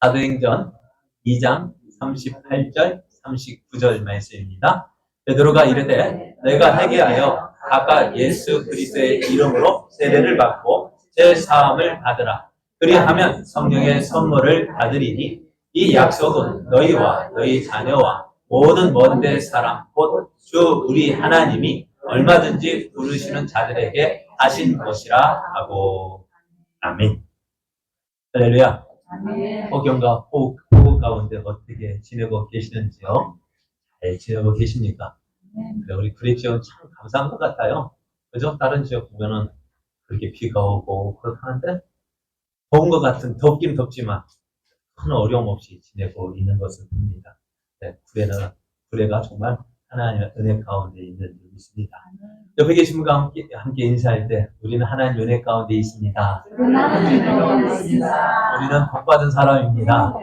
사도행전 2장 38절, 39절 말씀입니다. 베드로가 이르되 내가 회개하여 각각 예수 그리스도의 이름으로 세례를 받고 제 사함을 받으라. 그리하면 성령의 선물을 받으리니 이 약속은 너희와 너희 자녀와 모든 먼데 사람 곧 주 우리 하나님이 얼마든지 부르시는 자들에게 하신 것이라 하고. 아멘. 할렐루야. 폭염과 폭우 가운데 어떻게 지내고 계시는지요? 잘 지내고 계십니까? 그래, 우리 구례 지역은 참 감사한 것 같아요. 그죠? 다른 지역 보면은 그렇게 비가 오고 그렇다는데 더운 것 같은, 덥긴 덥지만 큰 어려움 없이 지내고 있는 것을 봅니다. 네, 구례가 정말 하나님의 은혜 가운데 있는 줄 믿습니다. 옆에 계신 분과 함께 인사할 때 우리는 하나님 은혜 가운데 있습니다. 우리는 복받은 사람입니다.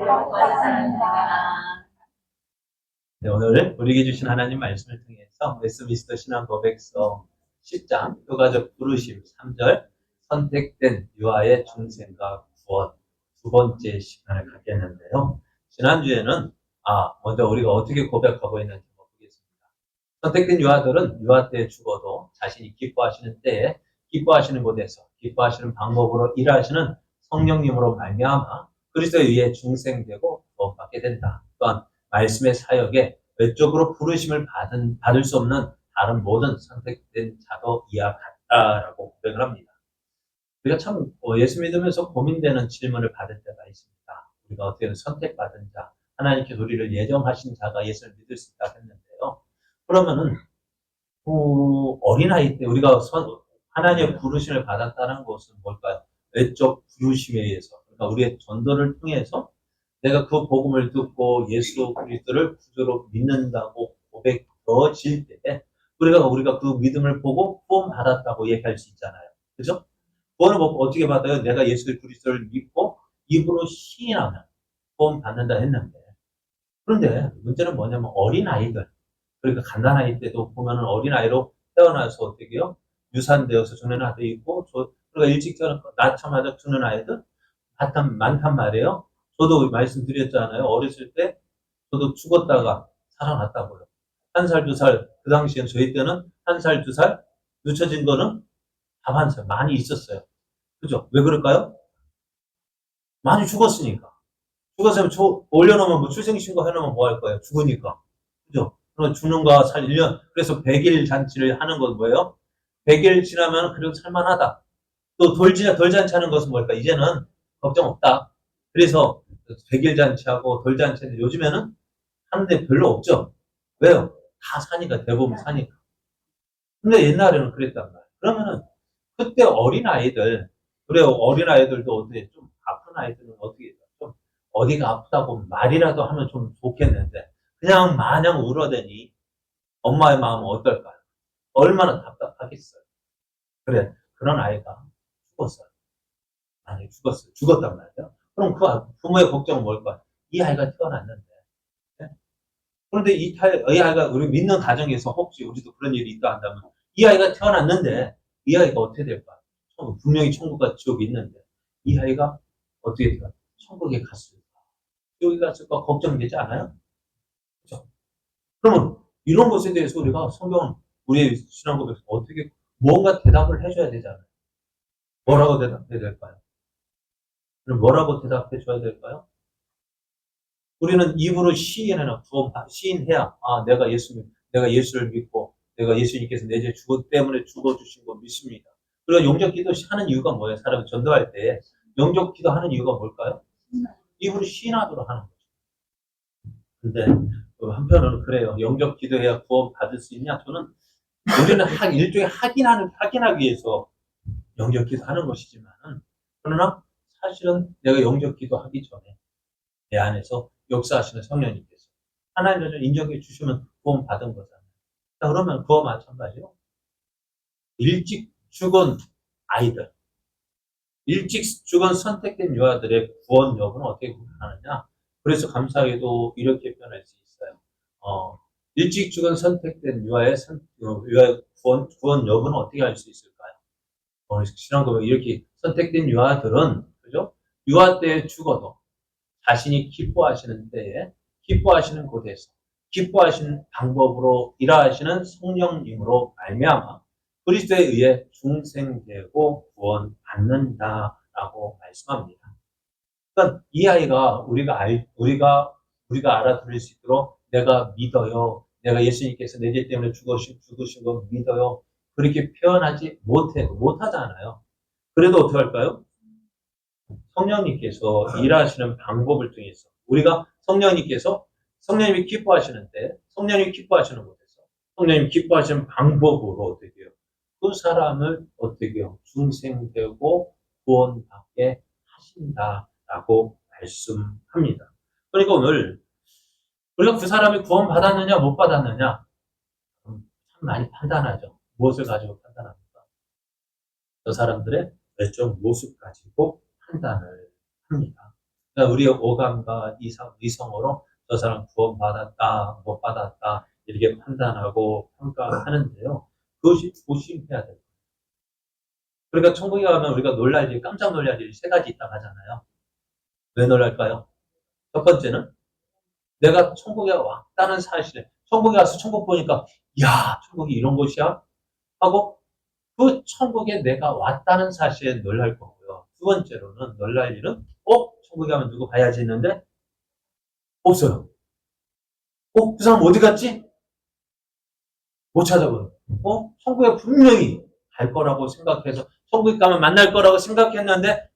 네, 오늘 우리에게 주신 하나님 말씀을 통해서 웨스트민스터 신앙 고백서 10장 효과적 부르심 3절 선택된 유아의 중생과 구원 두 번째 시간을 갖겠는데요. 지난주에는 먼저 우리가 어떻게 고백하고 있는지 보겠습니다. 선택된 유아들은 유아 때 죽어도 자신이 기뻐하시는 때에 기뻐하시는 곳에서 기뻐하시는 방법으로 일하시는 성령님으로 말미암아 그리스도에 의해 중생되고 구원받게 된다. 또한 말씀의 사역에 외적으로 부르심을 받을 수 없는 다른 모든 선택된 자도 이와 같다라고 고백을 합니다. 우리가 참 예수 믿으면서 고민되는 질문을 받을 때가 있습니다. 우리가 어떻게 선택받은 자, 하나님께서 우리를 예정하신 자가 예수를 믿을 수 있다 했는데요. 그러면은 어린아이 때 우리가 하나님의 부르심을 받았다는 것은 뭘까요? 외적 부르심에 의해서, 그러니까 우리의 전도를 통해서 내가 그 복음을 듣고 예수 그리스도를 구주로 믿는다고 고백되어질 때 우리가 그 믿음을 보고 구원 받았다고 얘기할 수 있잖아요. 그죠? 구원을 어떻게 받아요? 내가 예수 그리스도를 믿고 입으로 시인하면 구원 받는다 했는데, 그런데 문제는 뭐냐면 어린아이들, 그러니까 갓난아이 때도 보면은 어린아이로 태어나서 어떻게 해요? 유산되어서 죽는 아이도 있고, 그러니까 일찍 낳자마자 죽는 아이들 많단 말이에요. 저도 말씀드렸잖아요. 어렸을 때 저도 죽었다가 살아났다고요. 1살, 2살, 그 당시엔 저희 때는 1살, 2살 늦춰진 거는 밥 1살 많이 있었어요. 그죠? 왜 그럴까요? 많이 죽었으니까. 죽었으면 올려놓으면 출생신고 해놓으면 뭐 할 거예요? 죽으니까. 그죠? 그럼 죽는 거 1년, 그래서 100일 잔치를 하는 건 뭐예요? 100일 지나면 그래도 살만하다. 또 덜 잔치 하는 것은 뭘까? 이제는 걱정 없다. 그래서 100일 잔치하고 덜 잔치는 요즘에는 하는데 별로 없죠. 왜요? 다 사니까, 대부분 사니까. 근데 옛날에는 그랬단 말이에요. 그러면은 그때 어린아이들, 그래요. 어린아이들도 어떻게 좀 아픈 아이들은 어떻게 좀 어디가 아프다고 말이라도 하면 좀 좋겠는데 그냥 마냥 울어대니 엄마의 마음은 어떨까요? 얼마나 답답하겠어요. 그래, 그런 아이가 죽었어요. 아니, 죽었단 말이에요. 그럼 그 부모의 걱정은 뭘까요? 이 아이가 태어났는데. 네? 그런데 이 아이가 우리 믿는 가정에서 혹시 우리도 그런 일이 있다 한다면 이 아이가 태어났는데 이 아이가 어떻게 될까요? 분명히 천국과 지옥이 있는데 이 아이가 어떻게 될까요? 천국에 갔을까? 지옥에 갔을까? 걱정되지 않아요? 그렇죠? 그러면 이런 것에 대해서 우리가 성경은 우리의 신앙고백에서 어떻게 뭔가 대답을 해줘야 되잖아요. 뭐라고 대답해야 될까요? 그럼 뭐라고 대답해 줘야 될까요? 우리는 입으로 시인해야, 내가 예수를 믿고, 내가 예수님께서 내 죄 때문에 죽어주신 거 믿습니다. 그리고 영적 기도 하는 이유가 뭐예요? 사람이 전도할 때, 영적 기도 하는 이유가 뭘까요? 입으로 시인하도록 하는 거죠. 근데, 한편으로는 그래요. 영적 기도해야 구원 받을 수 있냐? 우리는 일종의 확인하기 위해서 영적 기도 하는 것이지만, 그러나 사실은 내가 영적 기도 하기 전에 내 안에서 역사하시는 성령님께서 하나님께서 인정해 주시면 구원 받은 거잖아요. 자, 그러면 그와 마찬가지로 일찍 죽은 아이들, 일찍 죽은 선택된 유아들의 구원 여부는 어떻게 구분하느냐? 그래서 감사하게도 이렇게 표현할 수 있어요. 일찍 죽은 선택된 유아의 구원 여부는 어떻게 알 수 있을까요? 신앙고백 이렇게 선택된 유아들은, 그죠? 유아 때 죽어도 자신이 기뻐하시는 때에, 기뻐하시는 곳에서, 기뻐하시는 방법으로 일하시는 성령님으로 말미암아 그리스도에 의해 중생되고 구원받는다라고 말씀합니다. 그러니까 이 아이가 우리가 알아들을 수 있도록 내가 믿어요. 내가 예수님께서 내 죄 때문에 죽으신 거 믿어요. 그렇게 표현하지 못하잖아요. 그래도 어떻게 할까요? 성령님께서 일하시는 방법을 통해서 우리가 성령님이 기뻐하시는데 성령님이 기뻐하시는 곳에서 성령님이 기뻐하시는 방법으로 어떻게 해요? 그 사람을 어떻게 해요? 중생되고 구원받게 하신다라고 말씀합니다. 그러니까 오늘 우리가 그 사람이 구원받았느냐 못 받았느냐 참 많이 판단하죠. 무엇을 가지고 판단합니까? 저 사람들의 외적 모습 가지고 판단을 합니다. 그러니까 우리의 오감과 이성으로 저 사람 구원받았다, 못 받았다, 이렇게 판단하고 평가하는데요. 그것이 조심해야 돼요. 그러니까 천국에 가면 우리가 깜짝 놀랄 일이 세 가지 있다고 하잖아요. 왜 놀랄까요? 첫 번째는 내가 천국에 왔다는 사실에, 천국에 가서 천국 보니까, 야, 천국이 이런 곳이야? 하고 그 천국에 내가 왔다는 사실에 놀랄 거고요. 두 번째로는 놀랄 일은 천국에 가면 누구 봐야지 했는데 없어요. 그 사람 어디 갔지? 못 찾아봐요. 천국에 분명히 갈 거라고 생각해서 천국에 가면 만날 거라고 생각했는데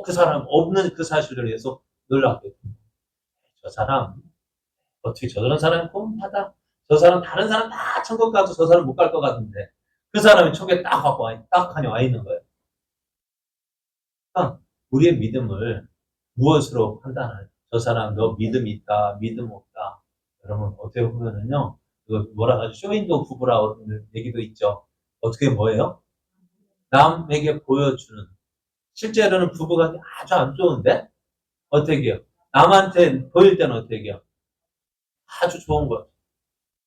그 사람 없는 그 사실을 위해서 놀랍게 됩니다. 저 사람 어떻게 저런 사람이 구원받아? 저 사람 다른 사람 다 천국 가도 저 사람 못 갈 것 같은데 그 사람이 천국에 딱 하니 와 있는 거예요. 그러니까 우리의 믿음을 무엇으로 판단하냐? 저 사람 너 믿음 있다, 믿음 없다. 여러분 어떻게 보면은요, 그 뭐라 하죠? 쇼윈도 부부라는 얘기도 있죠. 어떻게 뭐예요? 남에게 보여주는. 실제로는 부부가 아주 안 좋은데 어떻게 해요? 남한테 보일 때는 어떻게 해요? 아주 좋은 것.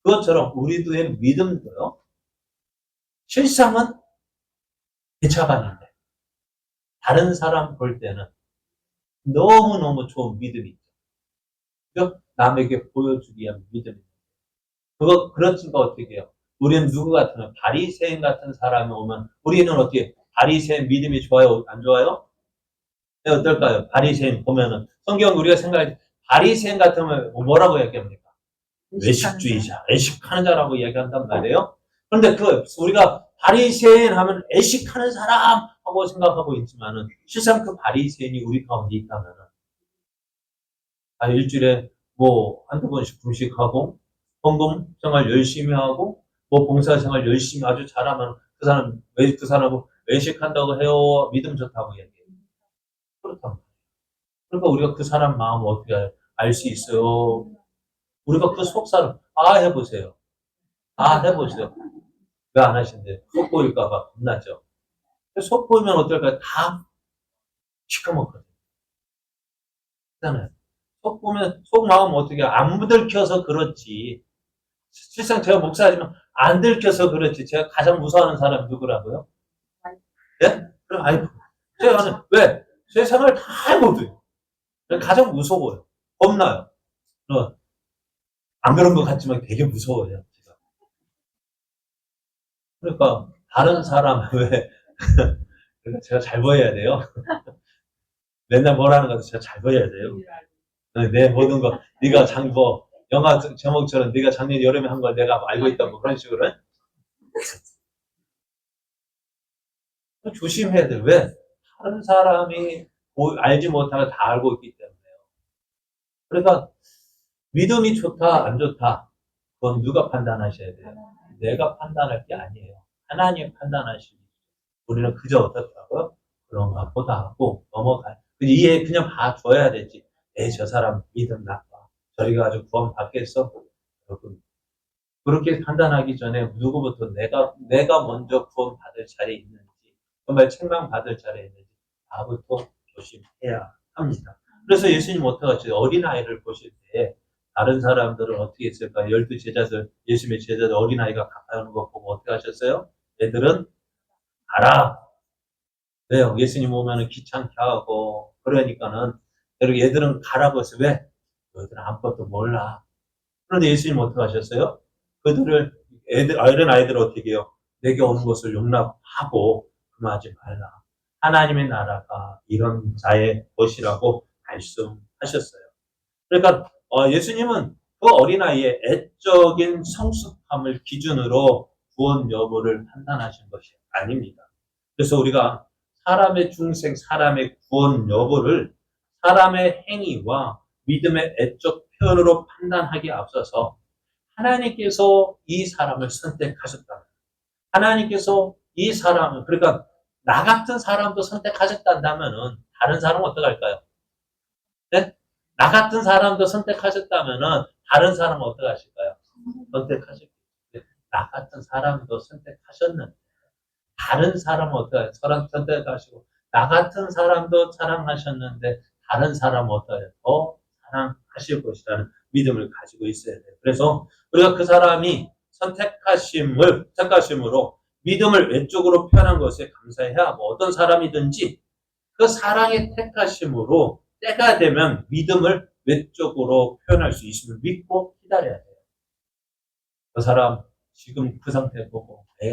그것처럼 우리들의 믿음도요. 실상은 개차반인데 다른 사람 볼 때는 너무너무 좋은 믿음이 있죠. 남에게 보여주기 위한 믿음이 있죠. 그렇지가 어떻게 해요? 우리는 누구 같으면 바리새인 같은 사람이 오면 우리는 어떻게 바리새인 믿음이 좋아요? 안 좋아요? 네, 어떨까요? 바리새인 보면은 성경 우리가 생각할 때 바리새인 같으면 뭐라고 얘기합니까? 외식주의자, 외식하는 자라고 얘기한단 말이에요. 그런데 우리가 바리새인 하면 외식하는 사람 하고 생각하고 있지만은 실상 그 바리새인이 우리 가운데 있다면은 일주일에 뭐 한두 번씩 금식하고 헌금 생활 열심히 하고 뭐 봉사 생활 열심히 아주 잘하면 그 사람은 외식한다고 해요? 믿음 좋다고 얘기해요. 그렇단 말이에요. 그러니까 우리가 그 사람 마음을 어떻게 알 수 있어요? 우리가 그 속사람 해보세요. 해보세요. 왜 안 하신대? 속 보일까봐 겁나죠. 속 보이면 어떨까요? 다 시커멓거든요. 그렇잖아요. 속 보면 속 마음 어떻게 안 들켜서 그렇지. 실상 제가 목사지만 안 들켜서 그렇지. 제가 가장 무서워하는 사람이 누구라고요? 예? 그럼 제가 왜? 제 생활 다 알거든요. 가장 무서워요. 겁나요. 안 그런 것 같지만 되게 무서워요. 제가. 그러니까 다른 사람 왜 그러니까 제가 잘 보여야 돼요. 맨날 뭐라는 것도 제가 잘 보여야 돼요. 내 모든 거 네가 영화 제목처럼 네가 작년 여름에 한 걸 내가 알고 있다 뭐 그런 식으로 조심해야 돼. 왜? 다른 사람이 알지 못하고 다 알고 있기 때문에요. 그러니까 믿음이 좋다 안 좋다 그건 누가 판단하셔야 돼요. 내가 판단할 게 아니에요. 하나님 판단하시고 우리는 그저 어떻다고요? 그런가 보다 하고 넘어가요. 그냥 봐줘야 되지. 저 사람 믿음 나빠. 저리 가지고 구원 받겠어? 여러분 그렇게 판단하기 전에 누구부터 내가 먼저 구원 받을 자리에 있는지 정말 책망받을 자리에 있는지 나부터 조심해야 합니다. 그래서 예수님 어떡하지? 어린아이를 보실 때 다른 사람들은 어떻게 했을까? 12제자들, 예수님의 제자들 어린아이가 가까이 오는 거 보고 어떻게 하셨어요? 애들은 가라. 왜요? 예수님 오면은 귀찮게 하고 그러니까는 그리고 얘들은 가라고 해서 왜? 너희들은 아무것도 몰라. 그런데 예수님 어떻게 하셨어요? 그들을, 이런 아이들을 어떻게 해요? 내게 오는 것을 용납하고 금하지 말라. 하나님의 나라가 이런 자의 것이라고 말씀하셨어요. 그러니까 예수님은 그 어린아이의 애적인 성숙함을 기준으로 구원 여부를 판단하신 것이 아닙니다. 그래서 우리가 사람의 중생, 사람의 구원 여부를 사람의 행위와 믿음의 애적 표현으로 판단하기에 앞서서 하나님께서 이 사람을 선택하셨다면, 하나님께서 이 사람을, 그러니까 나 같은 사람도 선택하셨다면은 다른 사람은 어떡할까요? 네? 나 같은 사람도 선택하셨다면은 다른 사람은 어떡하실까요? 선택하셨겠죠. 나 같은 사람도 선택하셨는데 다른 사람은 어떡해요? 사람 선택하시고 나 같은 사람도 사랑하셨는데 다른 사람은 어떡해요? 더 사랑하실 것이라는 믿음을 가지고 있어야 돼요. 그래서 우리가 그 사람이 선택하심으로 믿음을 외적으로 표현한 것에 감사해야 하고 어떤 사람이든지 그 사랑의 택하심으로 때가 되면 믿음을 외적으로 표현할 수 있음을 믿고 기다려야 돼요. 그 사람 지금 그 상태 보고 안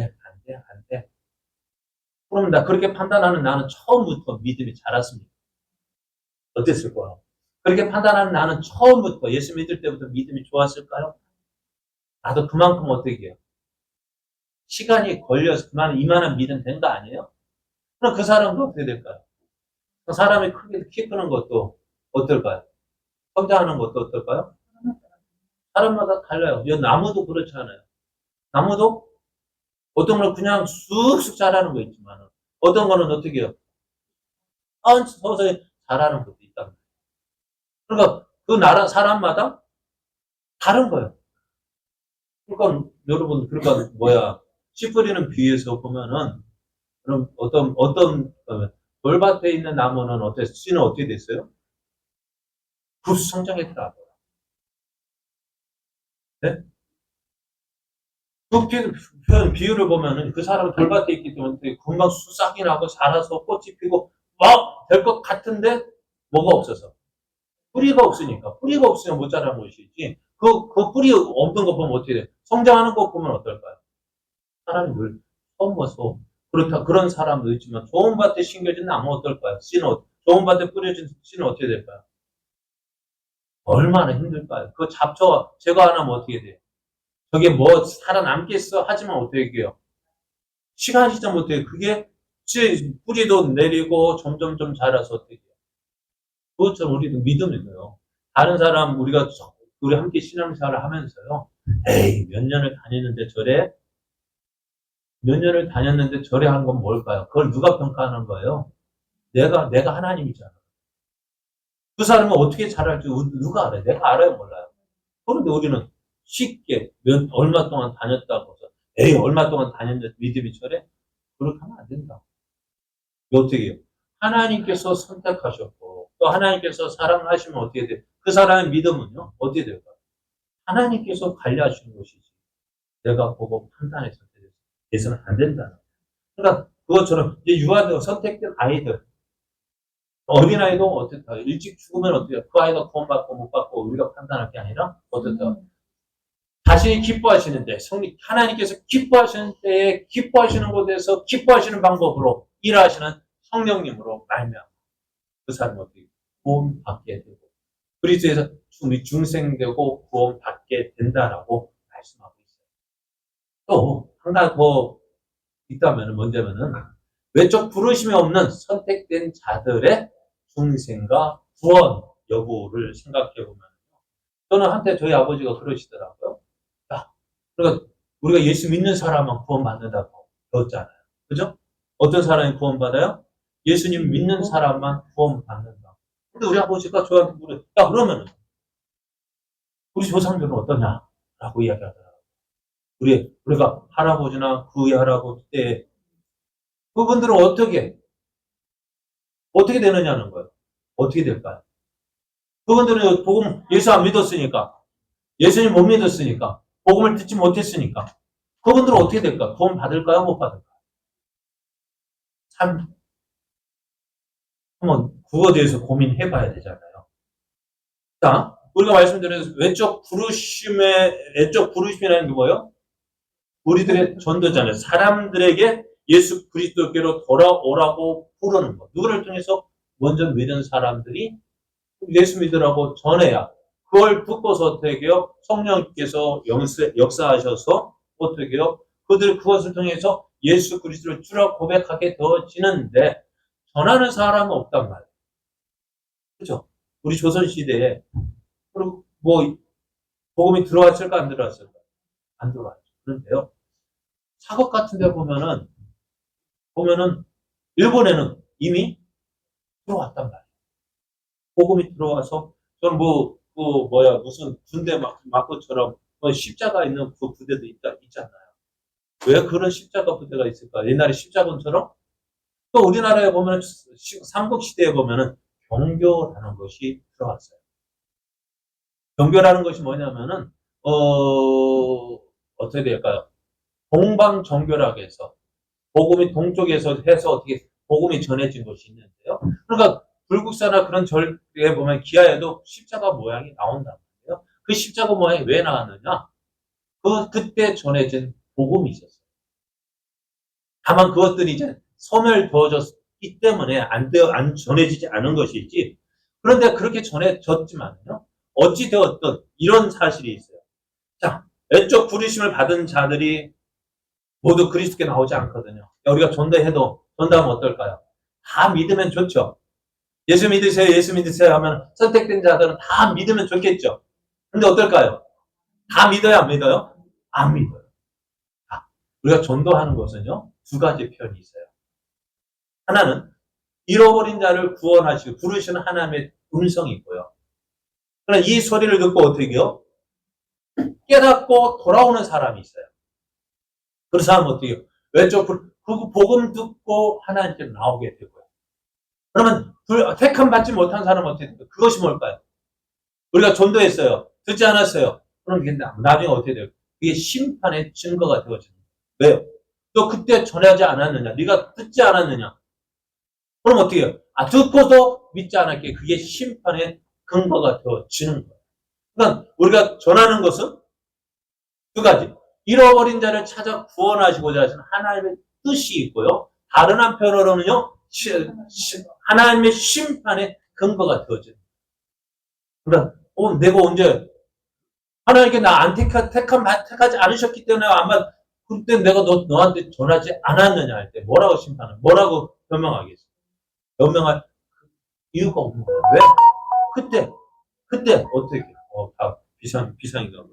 돼, 안 돼. 그럼 나 그렇게 판단하는 나는 처음부터 믿음이 자랐습니다. 어땠을 거야? 그렇게 판단하는 나는 처음부터 예수 믿을 때부터 믿음이 좋았을까요? 나도 그만큼 어떻게 해요? 시간이 걸려서 이만한 믿음 된 거 아니에요? 그럼 그 사람도 어떻게 될까요? 그 사람이 크게 키 크는 것도 어떨까요? 성장하는 것도 어떨까요? 사람마다 달라요. 나무도 그렇잖아요. 나무도 어떤 건 그냥 쑥쑥 자라는 거 있지만 어떤 거는 어떻게 해요? 서서히 자라는 것도 있다. 그러니까 그 나라 사람마다 다른 거예요. 그러니까 여러분 그러니까 씨 뿌리는 비유에서 보면은 그럼 어떤 돌밭에 있는 나무는 어때요? 씨는 어떻게 됐어요? 굿 성장했다. 네? 그 비유를 보면은 그 사람은 돌밭에 있기 때문에 금방 싹이 나고 자라서 꽃이 피고 막 될 것 같은데 뭐가 없어서 뿌리가 없으니까 뿌리가 없으면 못 자라는 것이지 그 뿌리 없는 거 보면 어떻게 돼? 성장하는 거 보면 어떨까요? 사람이 늘 처음 봐서 그렇다 그런 사람도 있지만 좋은 밭에 심겨진 나무 어떨까요? 좋은 밭에 뿌려진 씨는 어떻게 될까요? 얼마나 힘들까요? 그 잡초 제거 안 하면 어떻게 돼요? 저게 뭐 살아남겠어? 하지만 어떻게 해요? 시간이 지나면 어떻게 해요? 그게 뿌리도 내리고 점점점 자라서 어떻게 해요? 그것처럼 우리도 믿음이 돼요. 다른 사람 우리 함께 신앙생활을 하면서요. 에이 몇 년을 다녔는데 저래 한 건 뭘까요? 그걸 누가 평가하는 거예요? 내가 하나님이잖아. 그 사람은 어떻게 잘할지 누가 알아요? 내가 알아요, 몰라요? 그런데 우리는 쉽게 얼마 동안 다녔다고 해서 에이 얼마 동안 다녔는데 믿음이 저래? 그렇게 하면 안 된다. 어떻게 해요? 하나님께서 선택하셨고 또 하나님께서 사랑하시면 어떻게 돼요? 그 사람의 믿음은요? 어떻게 될까요? 하나님께서 관리하시는 것이지 내가 보고 판단해서 돼서는 안 된다. 그러니까 그것처럼 이제 유아들 선택된 아이들 어린아이도 어떻다 일찍 죽으면 어때요? 그 아이가 구원받고 못 받고 우리가 판단할 게 아니라 어떻다 자신이 기뻐하시는데 하나님께서 기뻐하시는 때에 기뻐하시는 곳에서 기뻐하시는 방법으로 일하시는 성령님으로 말미암아 그 사람은 어떻게 구원받게 되고 그리스도에서 중생되고 구원받게 된다라고 말씀하고 있어요. 또 한 가지 더 있다면 뭐냐면은 외적 부르심이 없는 선택된 자들의 중생과 구원 여부를 생각해 보면 저는 한때 저희 아버지가 그러시더라고요. 야, 그러니까 우리가 예수 믿는 사람만 구원받는다고 배웠잖아요. 그죠? 어떤 사람이 구원받아요? 예수님 믿는 사람만 구원받는다. 근데 우리 아버지가 저한테 물어요. 야, 그러면은 우리 조상들은 어떠냐? 라고 이야기하더라고요. 우리가 할아버지나 그 할아버지 때 그분들은 어떻게 되느냐는 거예요. 어떻게 될까요? 그분들은 예수 안 믿었으니까, 예수님 못 믿었으니까, 복음을 듣지 못했으니까, 그분들은 어떻게 될까? 구원 받을까요? 못 받을까요? 참, 한번 그거에 대해서 고민해 봐야 되잖아요. 자, 우리가 말씀드린 외적 부르심이라는 게 뭐예요? 우리들의 전도자는 사람들에게 예수 그리스도께로 돌아오라고 부르는 것. 누구를 통해서? 먼저 믿은 사람들이 예수 믿으라고 전해야 그걸 듣고서 어떻게 해요? 성령께서 역사하셔서 어떻게 해요? 그들 그것을 통해서 예수 그리스도를 주라 고백하게 되어지는데 전하는 사람은 없단 말이에요. 그렇죠? 우리 조선시대에 그리고 뭐 복음이 들어왔을까 안 들어왔을까? 안 들어왔죠. 그런데요. 사극 같은 데 보면은 일본에는 이미 들어왔단 말이에요. 복음이 들어와서 저는 무슨 군대 막고처럼 십자가 있는 그 부대도 있잖아요. 왜 그런 십자가 부대가 있을까? 옛날에 십자군처럼 또 우리나라에 보면 삼국시대에 보면은 경교라는 것이 들어왔어요. 경교라는 것이 뭐냐면은 어떻게 될까요? 동방정교라고 해서 복음이 동쪽에서 해서 어떻게 복음이 전해진 것이 있는데요. 그러니까 불국사나 그런 절에 보면 기하에도 십자가 모양이 나온단 말이에요. 그 십자가 모양이 왜 나왔느냐? 그때 전해진 복음이 있었어요. 다만 그것들이 이제 소멸되어졌기 때문에 안 전해지지 않은 것이지. 그런데 그렇게 전해졌지만요. 어찌되었든 이런 사실이 있어요. 자, 외적 부르심을 받은 자들이 모두 그리스도께 나오지 않거든요. 우리가 전도하면 어떨까요? 다 믿으면 좋죠. 예수 믿으세요, 예수 믿으세요 하면 선택된 자들은 다 믿으면 좋겠죠. 근데 어떨까요? 다 믿어요, 안 믿어요? 안 믿어요. 우리가 전도하는 것은요, 두 가지 편이 있어요. 하나는 잃어버린 자를 구원하시고 부르시는 하나님의 음성이 있고요. 그러나 이 소리를 듣고 어떻게 해요? 깨닫고 돌아오는 사람이 있어요. 그 사람은 어떻게 해요? 외적 그 복음 듣고 하나님께 나오게 되고요. 그러면 택함 받지 못한 사람은 어떻게 돼요? 그것이 뭘까요? 우리가 전도했어요. 듣지 않았어요. 그럼 나중에 어떻게 돼요? 그게 심판의 증거가 되어집니다. 왜요? 너 그때 전하지 않았느냐? 네가 듣지 않았느냐? 그럼 어떻게 해요? 듣고도 믿지 않았기에 그게 심판의 근거가 되어지는 거예요. 그러니까 우리가 전하는 것은 두 가지. 잃어버린 자를 찾아 구원하시고자 하시는 하나님의 뜻이 있고요. 다른 한편으로는요, 하나님의 심판의 근거가 되어지는 거예요. 그러니까, 내가 언제, 하나님께 나 안 택하지 않으셨기 때문에 아마 그때 내가 너한테 전하지 않았느냐 할 때 뭐라고 뭐라고 변명하겠어? 변명할 이유가 없는 거야. 왜? 그때 어떻게? 다 비상이가.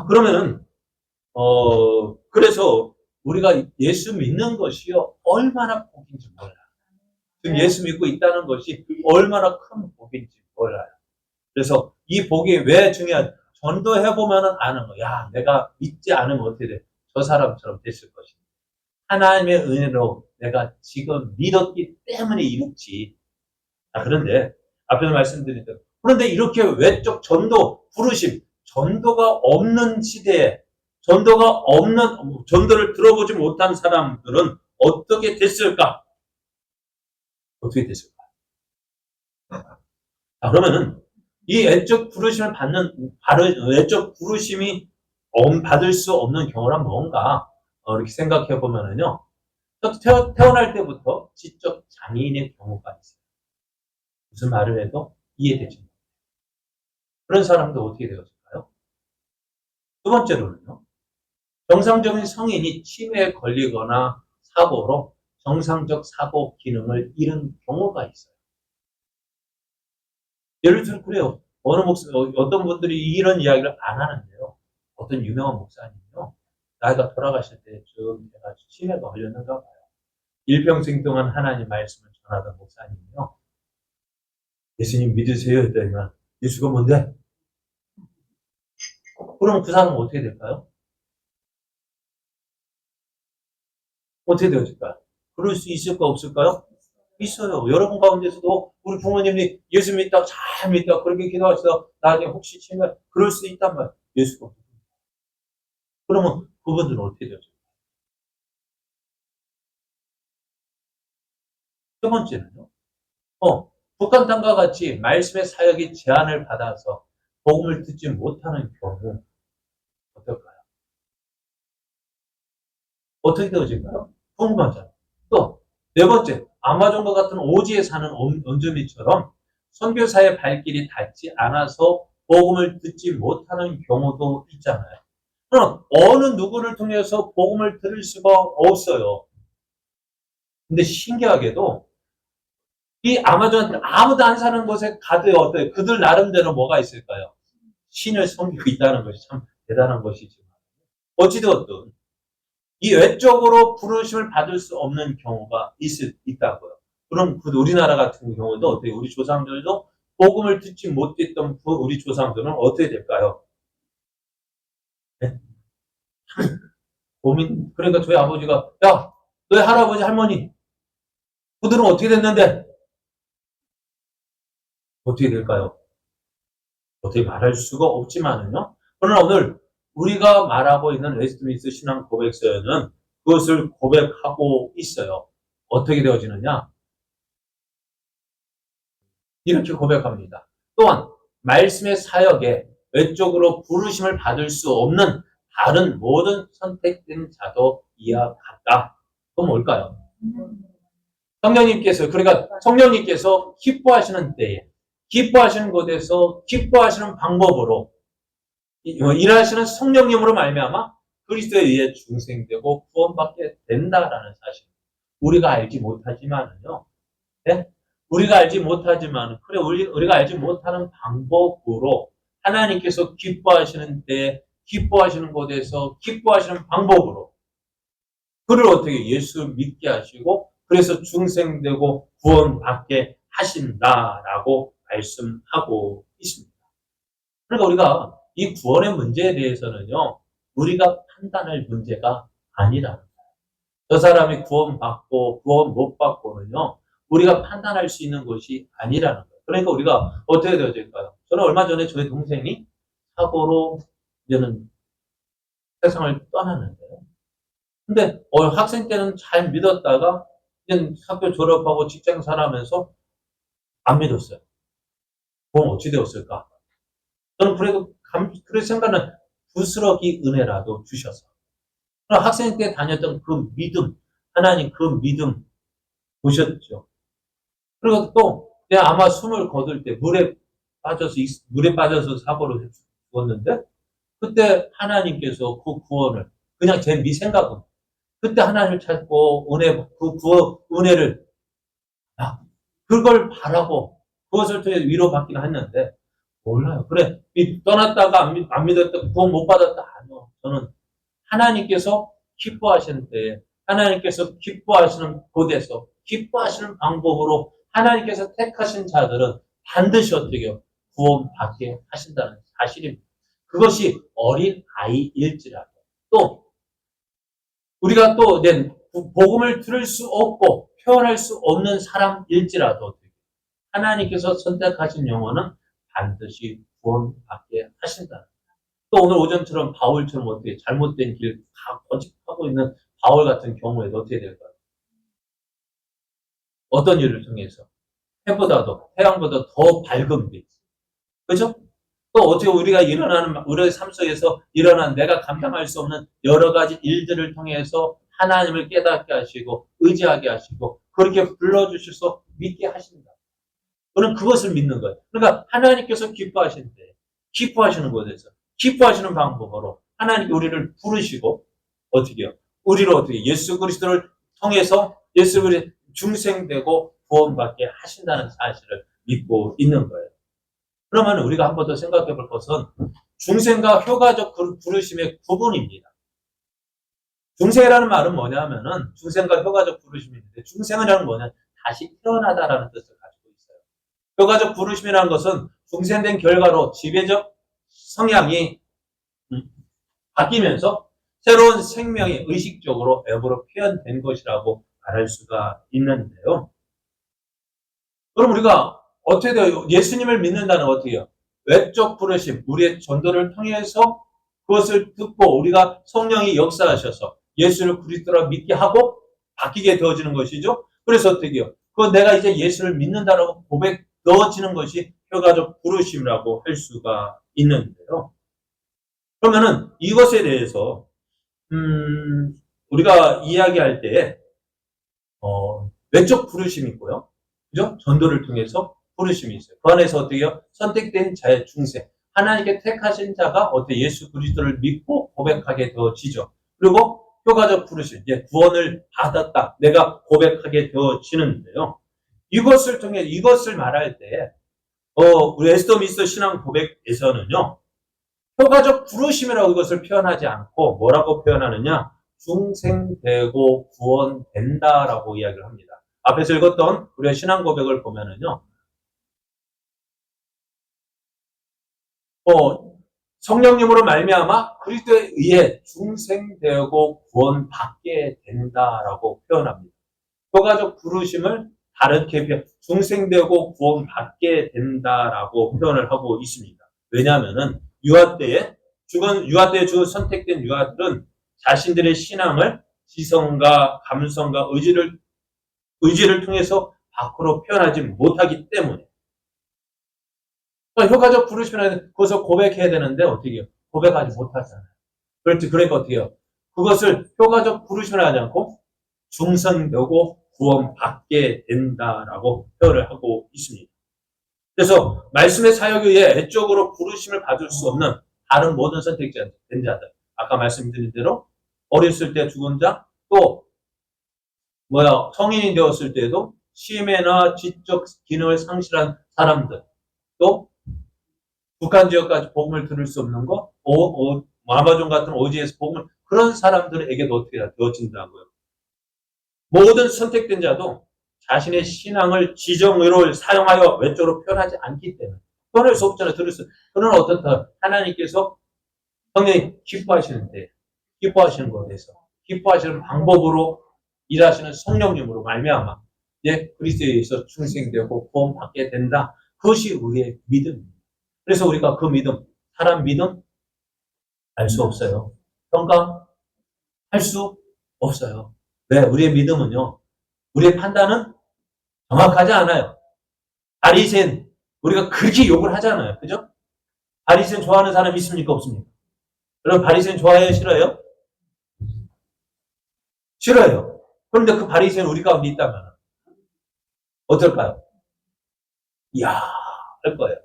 그러면은 그래서 우리가 예수 믿는 것이요 얼마나 복인지 몰라. 지금 예수 믿고 있다는 것이 얼마나 큰 복인지 몰라요. 그래서 이 복이 왜 중요한? 전도해 보면은 아는 거. 야, 내가 믿지 않으면 어떻게 돼? 저 사람처럼 됐을 것이다. 하나님의 은혜로 내가 지금 믿었기 때문에 이렇지. 그런데 앞에서 말씀드린 대로 그런데 이렇게 외적 부르심, 전도가 없는 시대에 전도를 들어보지 못한 사람들은 어떻게 됐을까? 어떻게 됐을까? 그러면은 이 외적 부르심이 받을 수 없는 경우란 뭔가 이렇게 생각해 보면은요. 태어날 때부터 지적 장애인의 경우가 있어요. 무슨 말을 해도 이해되지 못해요. 그런 사람도 어떻게 되었을까요? 두 번째로는요. 정상적인 성인이 치매에 걸리거나 사고로 정상적 사고 기능을 잃은 경우가 있어요. 예를 들어 그래요. 어떤 분들이 이런 이야기를 안 하는데요. 어떤 유명한 목사님이요. 나이가 돌아가실 때쯤 해가지고 치매가 걸렸는가 봐요. 일평생 동안 하나님 말씀을 전하던 목사님이요. 예수님 믿으세요 했더니만 예수가 뭔데? 그럼 그 사람은 어떻게 될까요? 어떻게 되어질까요? 그럴 수 있을까 없을까요? 있어요. 여러분 가운데서도 우리 부모님이 예수 믿다 잘 믿다 그렇게 기도하셔서 나중에 혹시 치면 그럴 수 있단 말이에요. 예수가. 그러면 그분들은 어떻게 되죠? 세 번째는요. 북한 땅과 같이 말씀의 사역이 제한을 받아서 복음을 듣지 못하는 경우 어떨까요? 어떻게 되어질까요? 궁금하잖아요. 또 네 번째, 아마존과 같은 오지에 사는 원주민처럼 선교사의 발길이 닿지 않아서 복음을 듣지 못하는 경우도 있잖아요. 그럼 어느 누구를 통해서 복음을 들을 수가 없어요. 근데 신기하게도 이 아마존 아무도 안 사는 곳에 가도 어때요? 그들 나름대로 뭐가 있을까요? 신을 섬기고 있다는 것이 참 대단한 것이지만 어찌되었든 이 외적으로 부르심을 받을 수 없는 경우가 있다고요. 그럼 우리나라 같은 경우도 어떻게 우리 조상들도 복음을 듣지 못했던 우리 조상들은 어떻게 될까요? 네? 그러니까 저희 아버지가 야, 너희 할아버지 할머니 그들은 어떻게 됐는데 어떻게 될까요? 어떻게 말할 수가 없지만은요. 그러나 오늘 우리가 말하고 있는 웨스트민스터 신앙 고백서에는 그것을 고백하고 있어요. 어떻게 되어지느냐? 이렇게 고백합니다. 또한 말씀의 사역에 외적으로 부르심을 받을 수 없는 다른 모든 선택된 자도 이와 같다. 그건 뭘까요? 성령님께서, 그러니까 성령님께서 기뻐하시는 때에, 기뻐하시는 곳에서 기뻐하시는 방법으로 일하시는 성령님으로 말미암아 그리스도에 의해 중생되고 구원받게 된다라는 사실. 우리가 알지 못하지만은요. 네? 우리가 알지 못하지만, 그래, 우리가 알지 못하는 방법으로 하나님께서 기뻐하시는 때, 기뻐하시는 곳에서 기뻐하시는 방법으로 그를 어떻게 예수 믿게 하시고 그래서 중생되고 구원받게 하신다라고 말씀하고 있습니다. 그러니까 우리가 이 구원의 문제에 대해서는요, 우리가 판단할 문제가 아니라는 거예요. 저 사람이 구원받고 구원 못 받고는요, 우리가 판단할 수 있는 것이 아니라는 거예요. 그러니까 우리가 어떻게 되어질까요? 저는 얼마 전에 저희 동생이 사고로 이제는 세상을 떠났는데요. 근데 학생 때는 잘 믿었다가 이제 학교 졸업하고 직장 살아면서 안 믿었어요. 그럼 어찌 되었을까? 저는 그래도 그래서 생각은 부스러기 은혜라도 주셔서. 그럼 학생 때 다녔던 그 믿음, 하나님 그 믿음 보셨죠? 그리고 또 내가 아마 숨을 거둘 때 물에 빠져서 사고를 죽었는데 그때 하나님께서 그 구원을 그냥 제 미생각은 그때 하나님을 찾고 은혜를 그걸 바라고 그것을 통해 위로받기는 했는데 몰라요. 그래 떠났다가 안 믿었다 구원 못 받았다 아니요. 저는 하나님께서 기뻐하시는 때에 하나님께서 기뻐하시는 곳에서 기뻐하시는 방법으로 하나님께서 택하신 자들은 반드시 어떻게 구원받게 하신다는 사실입니다. 그것이 어린 아이일지라도 또 우리가 또 복음을 들을 수 없고 표현할 수 없는 사람일지라도 하나님께서 선택하신 영혼은 반드시 구원받게 하신다. 또 오늘 오전처럼 바울처럼 어떻게 잘못된 길 다 고집하고 있는 바울 같은 경우에도 어떻게 될까요? 어떤 일을 통해서 태양보다 더 밝은 빛. 그죠? 또 어떻게 우리의 삶 속에서 일어난 내가 감당할 수 없는 여러 가지 일들을 통해서 하나님을 깨닫게 하시고 의지하게 하시고 그렇게 불러주셔서 믿게 하신다. 저는 그것을 믿는 거예요. 그러니까 하나님께서 기뻐하시는데 기뻐하시는 곳에서 기뻐하시는 방법으로 하나님께 우리를 부르시고 어떻게요? 우리를 어떻게 예수 그리스도를 통해서 예수 그리스도 중생되고 구원받게 하신다는 사실을 믿고 있는 거예요. 그러면 우리가 한 번 더 생각해 볼 것은 중생과 효과적 부르심의 구분입니다. 중생이라는 말은 뭐냐면은 중생과 효과적 부르심이 있는데 중생이라는 뭐냐? 다시 태어나다라는 뜻을 가지고 있어요. 효과적 부르심이라는 것은 중생된 결과로 지배적 성향이 바뀌면서 새로운 생명이 의식적으로 외부로 표현된 것이라고 말할 수가 있는데요. 그럼 우리가 어떻게 돼요? 예수님을 믿는다는 어떻게 해요? 외적 부르심, 우리의 전도를 통해서 그것을 듣고 우리가 성령이 역사하셔서 예수를 그리스도라 믿게 하고 바뀌게 되어지는 것이죠. 그래서 어떻게 해요? 내가 이제 예수를 믿는다라고 넣어지는 것이 효과적 부르심이라고 할 수가 있는데요. 그러면은 이것에 대해서 우리가 이야기할 때 외적 부르심이 있고요. 그죠? 전도를 통해서 부르심이 있어요. 그 안에서 어떻게요? 선택된 자의 중생. 하나님께 택하신 자가 어떻게 예수 그리스도를 믿고 고백하게 되어지죠. 그리고 효과적 부르심, 이제 구원을 받았다. 내가 고백하게 되어지는데요. 이것을 통해 이것을 말할 때 우리 에스더미스터 신앙 고백에서는요. 효과적 부르심이라고 이것을 표현하지 않고 뭐라고 표현하느냐? 중생되고 구원된다라고 이야기를 합니다. 앞에서 읽었던 우리의 신앙 고백을 보면은요. 성령님으로 말미암아 그리스도에 의해 중생되고 구원받게 된다라고 표현합니다. 효과적 부르심을 다르게 중생되고 구원받게 된다라고 표현을 하고 있습니다. 왜냐하면은 유아 때에 죽은 선택된 유아들은 자신들의 신앙을 지성과 감성과 의지를 통해서 밖으로 표현하지 못하기 때문에 효과적 부르심이라는 그것을 고백해야 되는데 어떻게 해요? 고백하지 못하잖아요. 그렇지. 그러니까 어떻게 해요? 그것을 효과적 부르심을 하지 않고 중생되고 구원받게 된다라고 표현을 하고 있습니다. 그래서 말씀의 사역에 의해 애적으로 부르심을 받을 수 없는 다른 모든 선택된 자들, 아까 말씀드린 대로 어렸을 때 죽은 자, 또 성인이 되었을 때도 치매나 지적 기능을 상실한 사람들, 또 북한 지역까지 복음을 들을 수 없는 거, 아마존 같은 오지에서 복음을 그런 사람들에게도 어떻게 되어진다고요. 모든 선택된 자도 자신의 신앙을 지정의를 사용하여 외적으로 표현하지 않기 때문에 표현할 수 없잖아요. 그러나 어떻다 하나님께서 성령이 기뻐하시는데 기뻐하시는 것에서 기뻐하시는 방법으로 일하시는 성령님으로 말미암아 그리스도에 의해서 충성되고 구원받게 된다. 그것이 우리의 믿음입니다. 그래서 우리가 그 믿음, 사람 믿음 알 수 없어요. 평가할 수 없어요. 왜? 우리의 믿음은요. 우리의 판단은 정확하지 않아요. 바리새인 우리가 그렇게 욕을 하잖아요. 그죠? 바리새인 좋아하는 사람 있습니까? 없습니까? 여러분 바리새인 좋아해요? 싫어요? 싫어요. 그런데 그 바리새인 우리 가운데 있다면 어떨까요? 이야 할 거예요.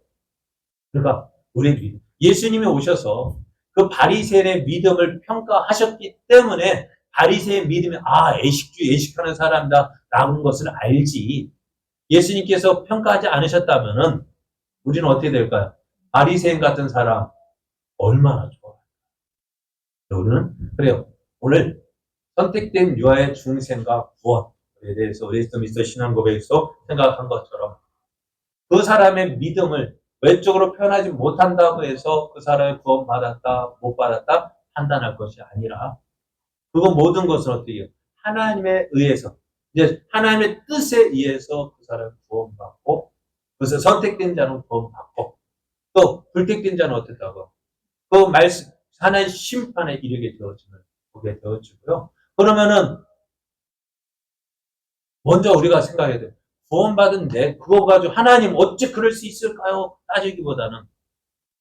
그러니까 우리의 믿음. 예수님이 오셔서 그 바리새인의 믿음을 평가하셨기 때문에 바리새인 믿음이 예식하는 사람다라는 것을 알지. 예수님께서 평가하지 않으셨다면은 우리는 어떻게 될까요? 바리새인 같은 사람 얼마나 좋아요. 우리는 그래요. 오늘 선택된 유아의 중생과 구원에 대해서 우리 에스더미스터 신앙 고백에서 생각한 것처럼 그 사람의 믿음을 외적으로 표현하지 못한다고 해서 그 사람이 구원받았다 못 받았다 판단할 것이 아니라 그거 모든 것은 어떻게 해요? 하나님에 의해서 이제 하나님의 뜻에 의해서 그 사람이 구원받고 그래서 선택된 자는 구원받고 또 불택된 자는 어떻다고? 그 말씀 하나의 심판에 이르게 되어지는 보게 되어지고요. 그러면은 먼저 우리가 생각해야 돼요. 구원받은 그거 가지고 하나님 어찌 그럴 수 있을까요? 따지기보다는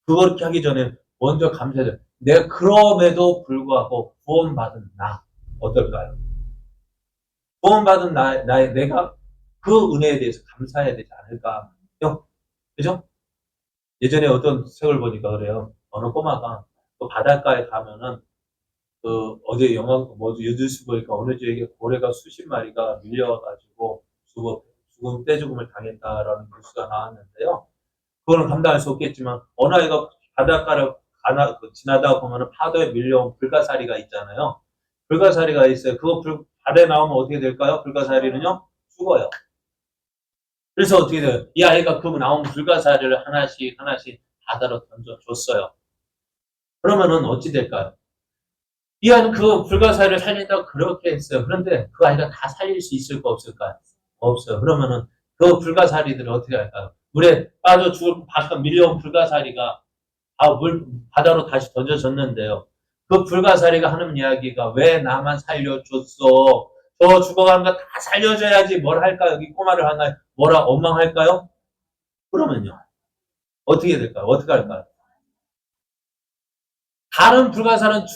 그렇게 하기 전에 먼저 감사해야 돼요. 내가 그럼에도 불구하고 구원받은 나 어떨까요? 구원받은 내가 그 은혜에 대해서 감사해야 되지 않을까요? 그죠? 예전에 어떤 책을 보니까 그래요. 어느 꼬마가 그 바닷가에 가면은 어제 뉴스 보니까 어느 지역에 고래가 수십 마리가 밀려가지고 죽음 떼죽음을 당했다라는 뉴스가 나왔는데요. 그거는 감당할 수 없겠지만 어느 아이가 바닷가를 지나다 보면은 파도에 밀려온 불가사리가 있잖아요. 불가사리가 있어요. 그거 발에 나오면 어떻게 될까요? 불가사리는요 죽어요. 그래서 어떻게 돼요? 이 아이가 그 나온 불가사리를 하나씩 바다로 던져줬어요. 그러면은 어찌 될까요? 이 아이는 그 불가사리를 살린다고 그렇게 했어요. 그런데 그 아이가 다 살릴 수 있을까 없을까요? 없어요. 그러면은 그 불가사리들을 어떻게 할까요? 물에 빠져 죽을 바깥 밀려온 불가사리가 바다로 다시 던져졌는데요. 그 불가사리가 하는 이야기가 왜 나만 살려줬어? 저 죽어가는 거 다 살려줘야지 뭘 할까요? 이 꼬마를 하나 뭐라 원망할까요? 그러면요. 어떻게 될까요? 어떻게 할까요? 다른 불가사는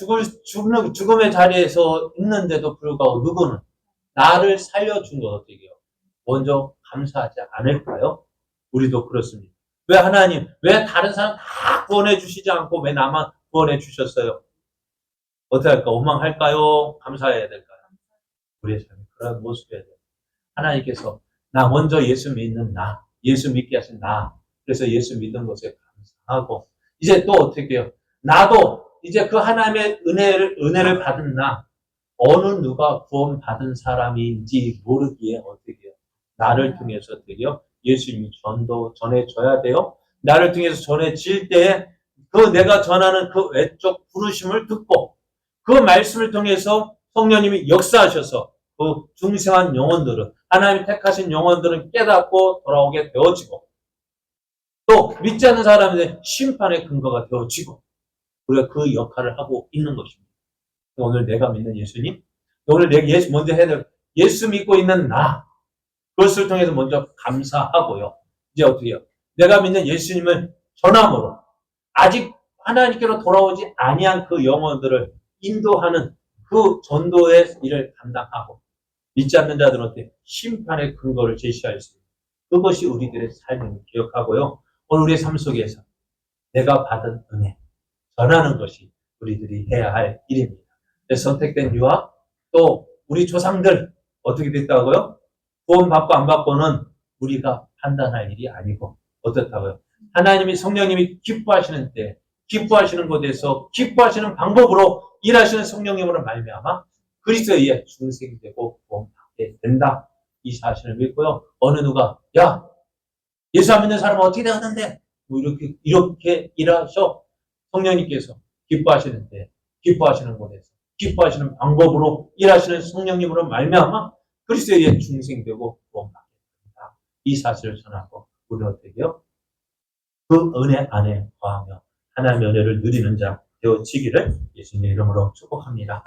죽음의 자리에서 있는데도 불구하고 누구는 나를 살려준 것 어떻게 해요? 먼저 감사하지 않을까요? 우리도 그렇습니다. 왜 하나님, 왜 다른 사람 다 구원해 주시지 않고 왜 나만 구원해 주셨어요? 어떻게 할까? 원망할까요? 감사해야 될까요? 우리의 삶이 그런 모습이어야 돼요. 하나님께서 나 먼저 예수 믿는 나, 예수 믿게 하신 나, 그래서 예수 믿는 것에 감사하고 이제 또 어떻게 해요? 나도 이제 그 하나님의 은혜를 받은 나, 어느 누가 구원받은 사람인지 모르기에 어떻게 해요? 나를 통해서 어떻게 해요? 예수님이 전해줘야 돼요. 나를 통해서 전해질 때에 그 내가 전하는 그 외적 부르심을 듣고 그 말씀을 통해서 성령님이 역사하셔서 그 중생한 영혼들은 하나님이 택하신 영혼들은 깨닫고 돌아오게 되어지고 또 믿지 않는 사람들의 심판의 근거가 되어지고 우리가 그 역할을 하고 있는 것입니다. 오늘 내가 믿는 예수님, 오늘 내가 먼저 해야 될 예수 믿고 있는 나, 그것을 통해서 먼저 감사하고요. 이제 어떻게 해요? 내가 믿는 예수님을 전함으로 아직 하나님께로 돌아오지 아니한 그 영혼들을 인도하는 그 전도의 일을 감당하고 믿지 않는 자들한테 심판의 근거를 제시할 수 있는 그것이 우리들의 삶을 기억하고요. 오늘 우리의 삶 속에서 내가 받은 은혜 전하는 것이 우리들이 해야 할 일입니다. 선택된 유아 또 우리 조상들 어떻게 됐다고요? 구원받고 안 받고는 우리가 판단할 일이 아니고 어떻다고요? 하나님이 성령님이 기뻐하시는 때 기뻐하시는 곳에서 기뻐하시는 방법으로 일하시는 성령님으로 말미암아 그리스도에 의해 중생되고 구원받게 된다. 이 사실을 믿고요. 어느 누가 야 예수 안 믿는 사람은 어떻게 되었는데 뭐 이렇게 일하셔 성령님께서 기뻐하시는데 기뻐하시는 곳에서 기뻐하시는 방법으로 일하시는 성령님으로 말미암아 그리스도에 의해 중생되고 구원받게 된다. 이 사실을 전하고 우리는 어떻게 해요? 그 은혜 안에 거하며 하나님의 은혜를 누리는 자 되어지기를 예수님의 이름으로 축복합니다.